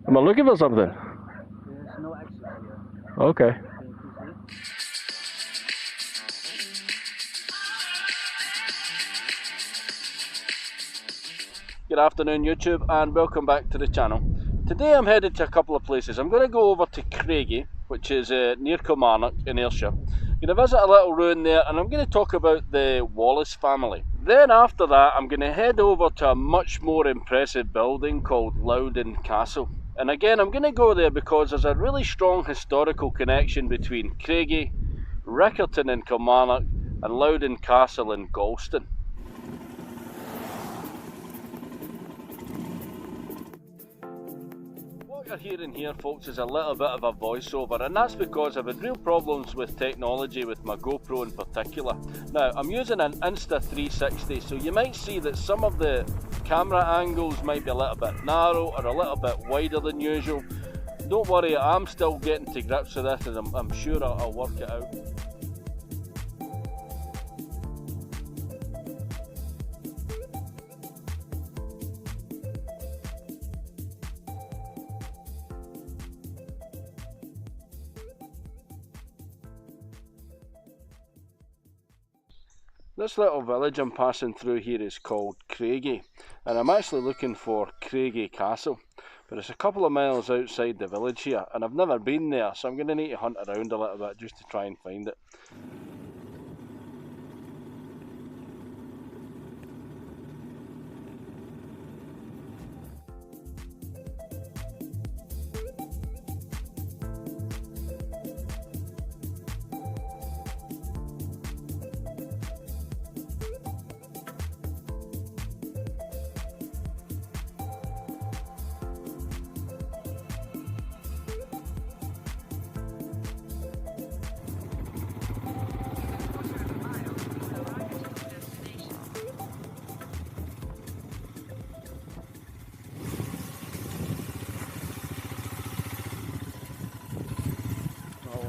Am I looking for something? There's no exit here. Okay. Thank you, sir. Good afternoon YouTube and welcome back to the channel. Today I'm headed to a couple of places. I'm going to go over to Craigie, which is near Kilmarnock in Ayrshire. I'm going to visit a little ruin there and I'm going to talk about the Wallace family. Then after that I'm going to head over to a much more impressive building called Loudon Castle. And again I'm going to go there because there's a really strong historical connection between Craigie, Riccarton in Kilmarnock and Loudon Castle in Galston. What you're hearing here, folks, is a little bit of a voiceover, and that's because I've had real problems with technology with my GoPro in particular. Now, I'm using an Insta360, so you might see that some of the camera angles might be a little bit narrow or a little bit wider than usual. Don't worry, I'm still getting to grips with this and I'm sure I'll work it out. This little village I'm passing through here is called Craigie, and I'm actually looking for Craigie Castle, but it's a couple of miles outside the village here and I've never been there, so I'm going to need to hunt around a little bit just to try and find it.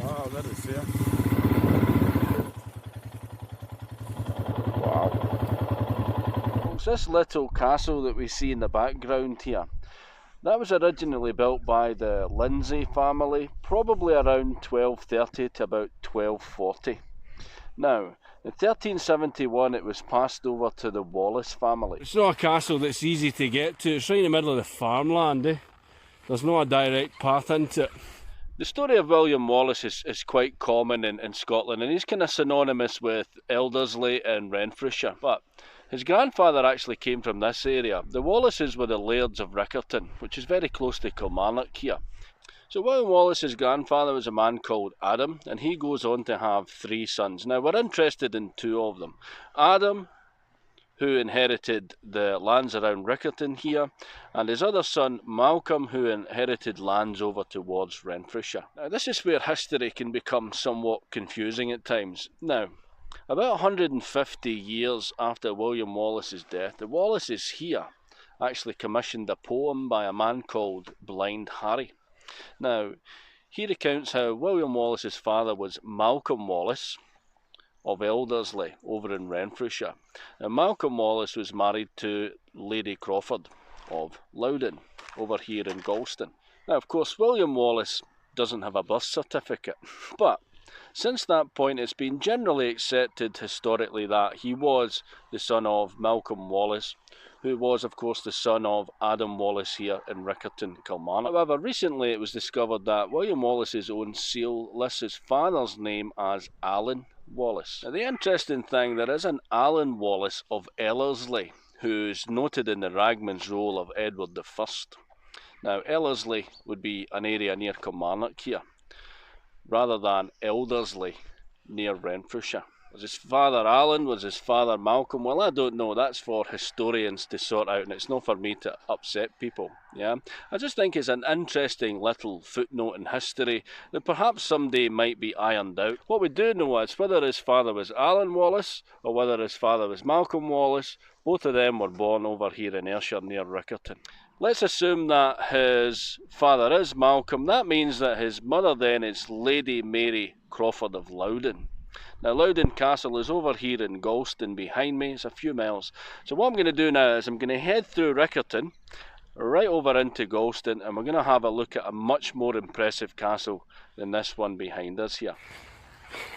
Wow, that is there. Wow. This little castle that we see in the background here, that was originally built by the Lindsay family, probably around 1230 to about 1240. Now, in 1371 it was passed over to the Wallace family. It's not a castle that's easy to get to, it's right in the middle of the farmland, eh? There's not a direct path into it. The story of William Wallace is quite common in Scotland, and he's kind of synonymous with Elderslie and Renfrewshire, but his grandfather actually came from this area. The Wallaces were the lairds of Riccarton, which is very close to Kilmarnock here. So William Wallace's grandfather was a man called Adam, and he goes on to have 3 sons. Now we're interested in 2 of them. Adam, who inherited the lands around Riccarton here, and his other son Malcolm, who inherited lands over towards Renfrewshire. Now this is where history can become somewhat confusing at times. Now, about 150 years after William Wallace's death, the Wallaces here actually commissioned a poem by a man called Blind Harry. Now, he recounts how William Wallace's father was Malcolm Wallace of Elderslie over in Renfrewshire. Now, Malcolm Wallace was married to Lady Crawford of Loudon over here in Galston. Now, of course, William Wallace doesn't have a birth certificate, but since that point it's been generally accepted historically that he was the son of Malcolm Wallace, who was of course the son of Adam Wallace here in Riccarton, Kilmarnock. However, recently it was discovered that William Wallace's own seal lists his father's name as Alan Wallace. Now the interesting thing, there is an Alan Wallace of Ellerslie who's noted in the Ragman's role of Edward I. Now Ellerslie would be an area near Kilmarnock here, rather than Elderslie near Renfrewshire. Was his father Alan? Was his father Malcolm? Well, I don't know. That's for historians to sort out, and it's not for me to upset people. Yeah, I just think it's an interesting little footnote in history that perhaps someday might be ironed out. What we do know is whether his father was Alan Wallace or whether his father was Malcolm Wallace, both of them were born over here in Ayrshire near Riccarton. Let's assume that his father is Malcolm. That means that his mother then is Lady Mary Crawford of Loudon. Now Loudon Castle is over here in Galston behind me, it's a few miles. So what I'm going to do now is I'm going to head through Riccarton right over into Galston, and we're going to have a look at a much more impressive castle than this one behind us here.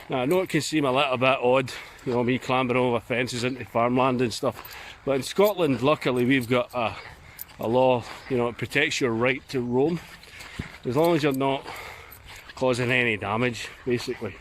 Now I know it can seem a little bit odd, you know, me clambering over fences into farmland and stuff, but in Scotland luckily we've got a law, you know, it protects your right to roam, as long as you're not causing any damage, basically.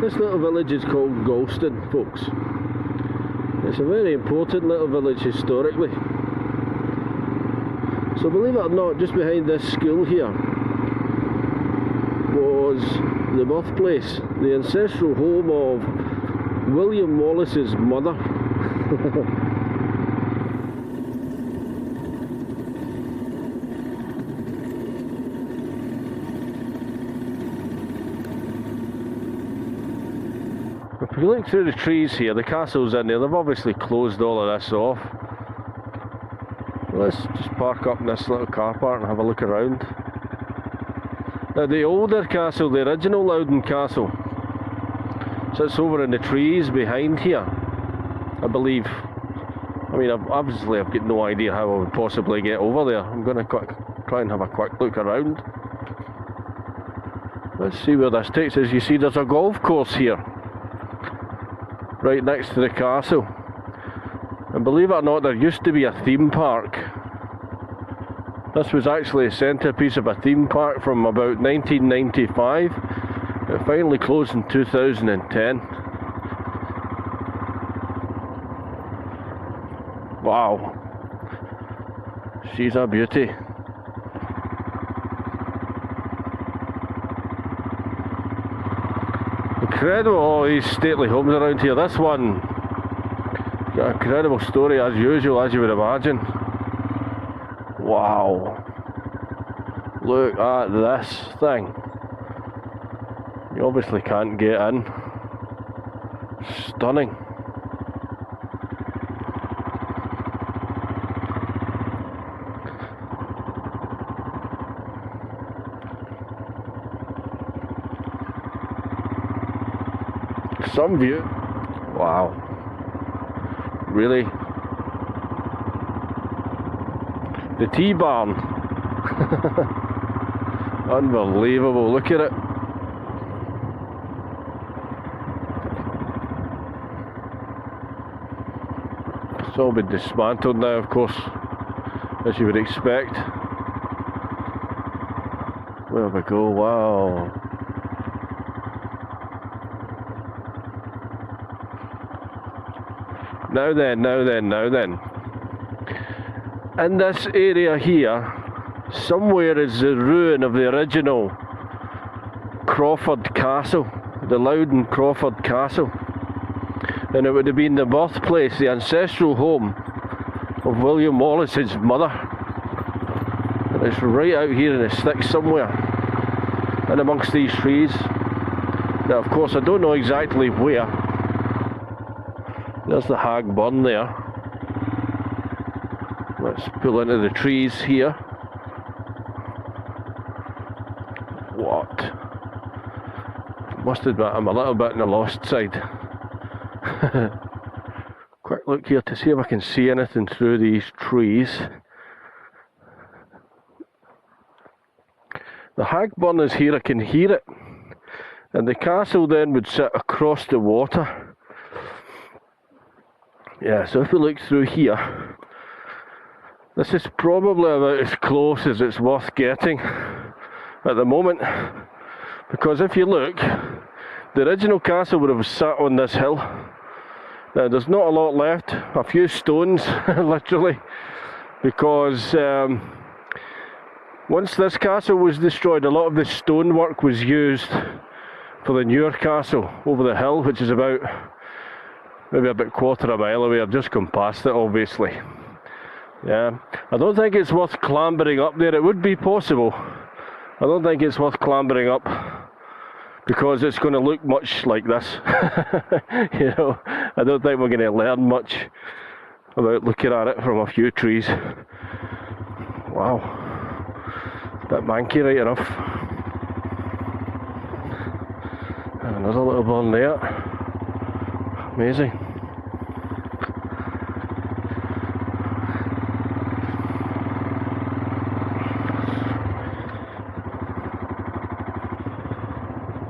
This little village is called Galston, folks. It's a very important little village historically. So believe it or not, just behind this school here was the birthplace, the ancestral home of William Wallace's mother. If you look through the trees here, the castle's in there. They've obviously closed all of this off. Let's just park up in this little car park and have a look around. Now the older castle, the original Loudon Castle, sits over in the trees behind here, I believe. I mean, obviously I've got no idea how I would possibly get over there. I'm going to try and have a quick look around. Let's see where this takes us. You see there's a golf course here, right next to the castle. And believe it or not, there used to be a theme park. This was actually a centrepiece of a theme park from about 1995. It finally closed in 2010. Wow. She's a beauty. Incredible, all these stately homes around here. This one got an incredible story as usual, as you would imagine. Wow. Look at this thing. You obviously can't get in. Stunning. Some view. Wow. Really? The tea barn. Unbelievable, look at it. It's all been dismantled now, of course, as you would expect. There we go, wow. Now then. In this area here, somewhere is the ruin of the original Crawford Castle, the Loudon Crawford Castle. And it would have been the birthplace, the ancestral home of William Wallace's mother. And it's right out here in the sticks somewhere, and amongst these trees. Now of course I don't know exactly where. There's the hag burn there. Let's pull into the trees here. What? Must admit I'm a little bit on the lost side. Quick look here to see if I can see anything through these trees. The hag burn is here, I can hear it. And the castle then would sit across the water. Yeah, so if we look through here, this is probably about as close as it's worth getting at the moment, because if you look, the original castle would have sat on this hill. Now there's not a lot left, a few stones literally, because once this castle was destroyed, a lot of the stonework was used for the newer castle over the hill, which is about maybe about quarter of a mile away. I've just come past it, obviously. Yeah, I don't think it's worth clambering up there. It would be possible. I don't think it's worth clambering up, because it's going to look much like this. You know, I don't think we're going to learn much about looking at it from a few trees. Wow, bit manky right enough. Another little burn there. Amazing.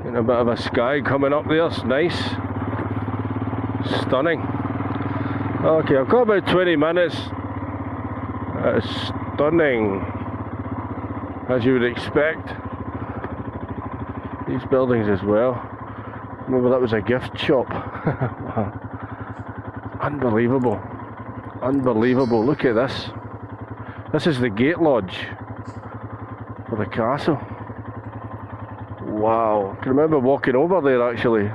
And a bit of a sky coming up there, it's nice. Stunning. Okay, I've got about 20 minutes. It's stunning, as you would expect. These buildings as well. Maybe that was a gift shop. Unbelievable. Unbelievable. Look at this. This is the gate lodge for the castle. Wow. I can remember walking over there actually.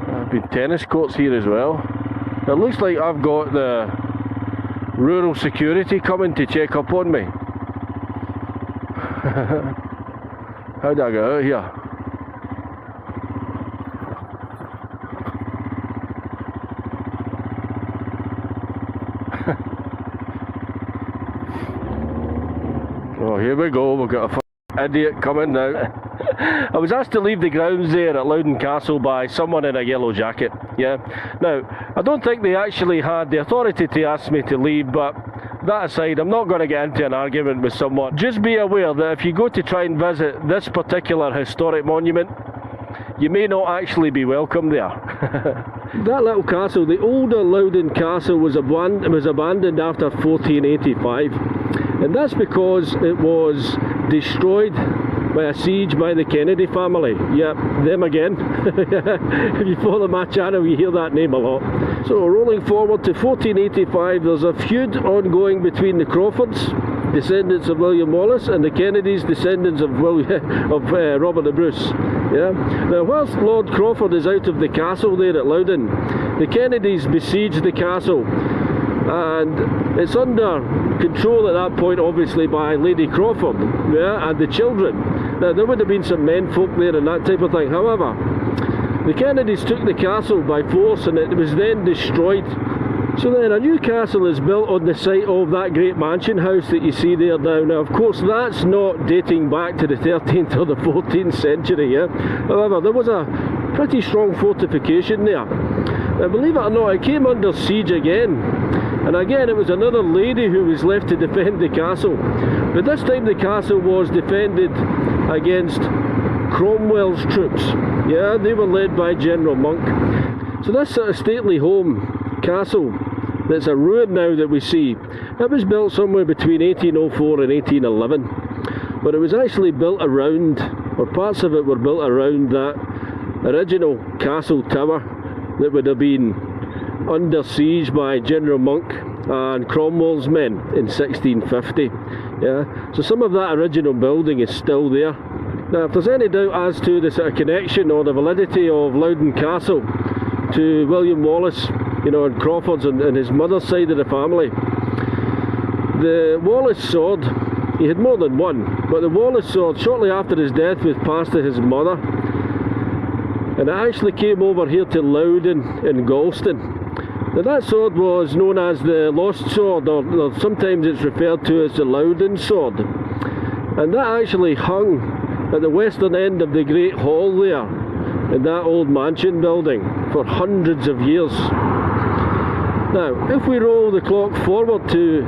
There've been tennis courts here as well. It looks like I've got the rural security coming to check up on me. How do I get out of here? Oh, here we go, we've got a idiot coming now. I was asked to leave the grounds there at Loudon Castle by someone in a yellow jacket. Yeah. Now, I don't think they actually had the authority to ask me to leave, but that aside, I'm not going to get into an argument with someone. Just be aware that if you go to try and visit this particular historic monument, you may not actually be welcome there. That little castle, the older Loudon Castle, was abandoned after 1485, and that's because it was destroyed by a siege by the Kennedy family. Yep, them again. If you follow my channel, you hear that name a lot. So rolling forward to 1485, there's a feud ongoing between the Crawfords, descendants of William Wallace, and the Kennedys, descendants of Robert the Bruce. Yeah. Now, whilst Lord Crawford is out of the castle there at Loudon, the Kennedys besiege the castle, and it's under control at that point, obviously, by Lady Crawford, yeah, and the children. Now, there would have been some menfolk there and that type of thing. However, the Kennedys took the castle by force, and it was then destroyed. So then a new castle is built on the site of that great mansion house that you see there now. Now, of course, that's not dating back to the 13th or the 14th century, yeah? However, there was a pretty strong fortification there. Now, believe it or not, it came under siege again. And again, it was another lady who was left to defend the castle. But this time the castle was defended against Cromwell's troops. Yeah, they were led by General Monk. So this sort of stately home castle that's a ruin now that we see, it was built somewhere between 1804 and 1811, but it was actually built around, or parts of it were built around that original castle tower that would have been under siege by General Monk and Cromwell's men in 1650. Yeah, so some of that original building is still there. Now, if there's any doubt as to the sort of connection or the validity of Loudon Castle to William Wallace, you know, and Crawford's and his mother's side of the family, the Wallace sword, he had more than one, but the Wallace sword, shortly after his death, was passed to his mother, and it actually came over here to Loudon in Galston. Now, that sword was known as the Lost Sword, or sometimes it's referred to as the Loudon Sword, and that actually hung at the western end of the Great Hall there, in that old mansion building, for hundreds of years. Now, if we roll the clock forward to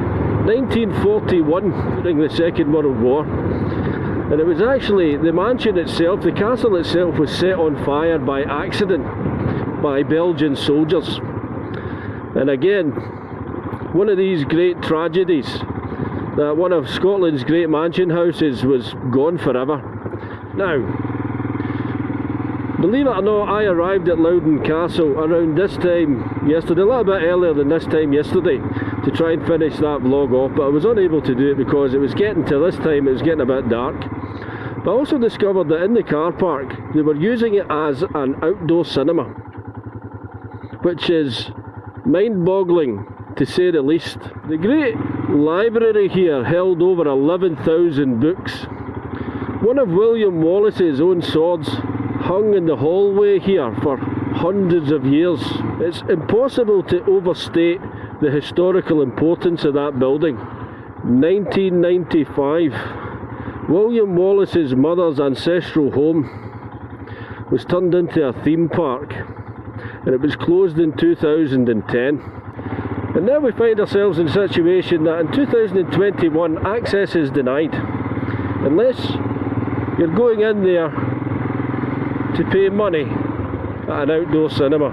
1941, during the Second World War, and it was actually the mansion itself, the castle itself, was set on fire by accident by Belgian soldiers. And again, one of these great tragedies, that one of Scotland's great mansion houses was gone forever. Now, believe it or not, I arrived at Loudon Castle around this time yesterday, a little bit earlier than this time yesterday, to try and finish that vlog off, but I was unable to do it because it was getting to this time, it was getting a bit dark. But I also discovered that in the car park, they were using it as an outdoor cinema, which is mind-boggling to say the least. The great library here held over 11,000 books. One of William Wallace's own swords hung in the hallway here for hundreds of years. It's impossible to overstate the historical importance of that building. 1995, William Wallace's mother's ancestral home was turned into a theme park, and it was closed in 2010. And now we find ourselves in a situation that in 2021 access is denied unless you're going in there to pay money at an outdoor cinema.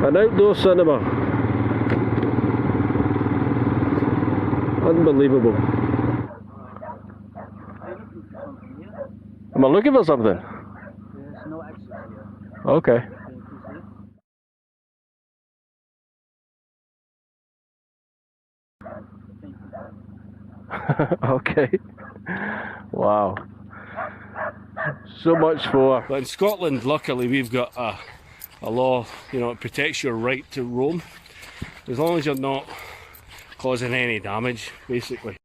An outdoor cinema. Unbelievable. Am I looking for something? There's no exit here. Okay. Okay. Wow. So much for... But in Scotland, luckily, we've got a law, you know, it protects your right to roam, as long as you're not causing any damage, basically.